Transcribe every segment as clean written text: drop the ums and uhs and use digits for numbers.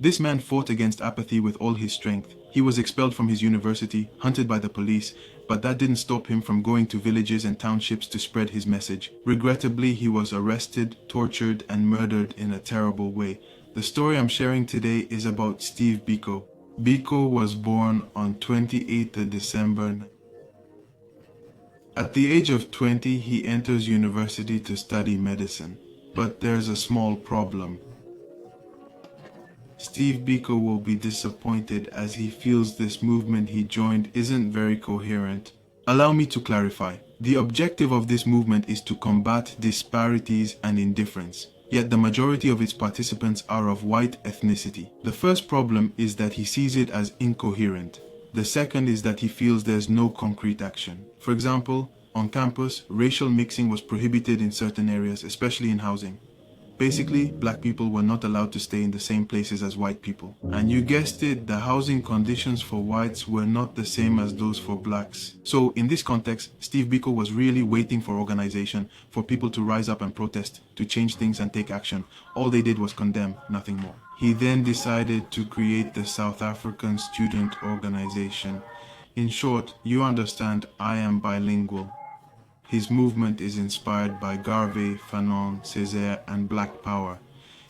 This man fought against apathy with all his strength. He was expelled from his university, hunted by the police, but that didn't stop him from going to villages and townships to spread his message. Regrettably, he was arrested, tortured, and murdered in a terrible way. The story I'm sharing today is about Steve Biko. Biko was born on 28th of December. At the age of 20, he enters university to study medicine. But there's a small problem. Steve Biko will be disappointed as he feels this movement he joined isn't very coherent. Allow me to clarify. The objective of this movement is to combat disparities and indifference. Yet the majority of its participants are of white ethnicity. The first problem is that he sees it as incoherent. The second is that he feels there's no concrete action. For example, on campus, racial mixing was prohibited in certain areas, especially in housing. Basically, black people were not allowed to stay in the same places as white people. And you guessed it, the housing conditions for whites were not the same as those for blacks. So in this context, Steve Biko was really waiting for organization, for people to rise up and protest, to change things and take action. All they did was condemn, nothing more. He then decided to create the South African Student Organization. In short, you understand, I am bilingual. His movement is inspired by Garvey, Fanon, Césaire, and Black Power.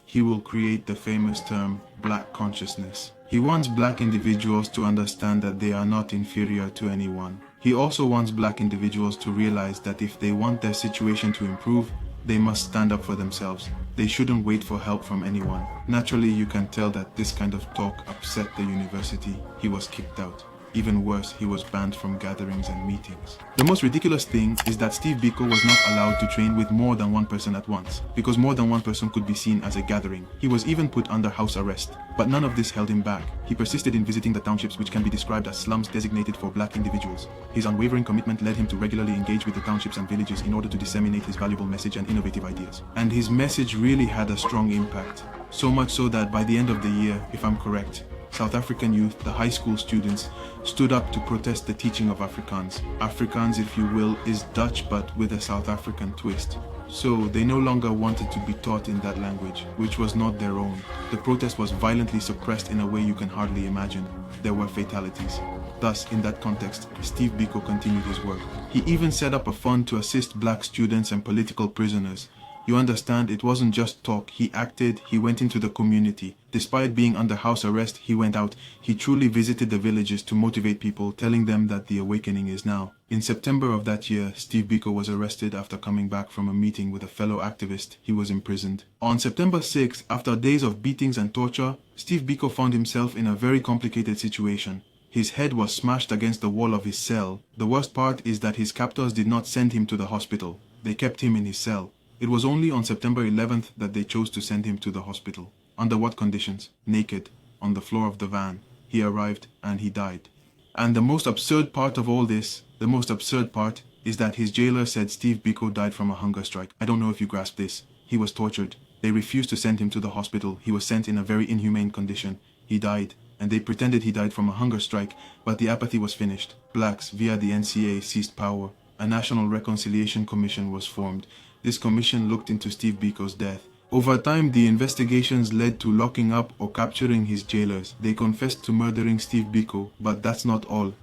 He will create the famous term, Black Consciousness. He wants black individuals to understand that they are not inferior to anyone. He also wants black individuals to realize that if they want their situation to improve, they must stand up for themselves. They shouldn't wait for help from anyone. Naturally, you can tell that this kind of talk upset the university. He was kicked out. Even worse, he was banned from gatherings and meetings. The most ridiculous thing is that Steve Biko was not allowed to train with more than one person at once, because more than one person could be seen as a gathering. He was even put under house arrest. But none of this held him back. He persisted in visiting the townships, which can be described as slums designated for black individuals. His unwavering commitment led him to regularly engage with the townships and villages in order to disseminate his valuable message and innovative ideas. And his message really had a strong impact. So much so that by the end of the year, if I'm correct, South African youth, the high school students, stood up to protest the teaching of Afrikaans. Afrikaans, if you will, is Dutch but with a South African twist. So they no longer wanted to be taught in that language, which was not their own. The protest was violently suppressed in a way you can hardly imagine. There were fatalities. Thus, in that context, Steve Biko continued his work. He even set up a fund to assist black students and political prisoners. You understand, it wasn't just talk. He acted, he went into the community. Despite being under house arrest, he went out. He truly visited the villages to motivate people, telling them that the awakening is now. In September of that year, Steve Biko was arrested after coming back from a meeting with a fellow activist. He was imprisoned. On September 6th, after days of beatings and torture, Steve Biko found himself in a very complicated situation. His head was smashed against the wall of his cell. The worst part is that his captors did not send him to the hospital. They kept him in his cell. It was only on September 11th that they chose to send him to the hospital. Under what conditions? Naked, on the floor of the van. He arrived and he died. And the most absurd part of all this, the most absurd part, is that his jailer said Steve Biko died from a hunger strike. I don't know if you grasp this. He was tortured. They refused to send him to the hospital. He was sent in a very inhumane condition. He died, and they pretended he died from a hunger strike, but the apathy was finished. Blacks, via the NCA, seized power. A National Reconciliation Commission was formed. This commission looked into Steve Biko's death. Over time, the investigations led to locking up or capturing his jailers. They confessed to murdering Steve Biko, but that's not all.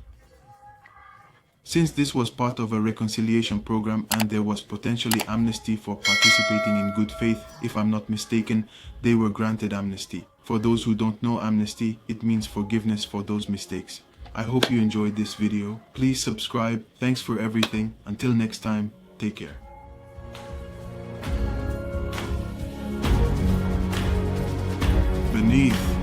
Since this was part of a reconciliation program and there was potentially amnesty for participating in good faith, if I'm not mistaken, they were granted amnesty. For those who don't know amnesty, it means forgiveness for those mistakes. I hope you enjoyed this video. Please subscribe. Thanks for everything. Until next time, take care. Beneath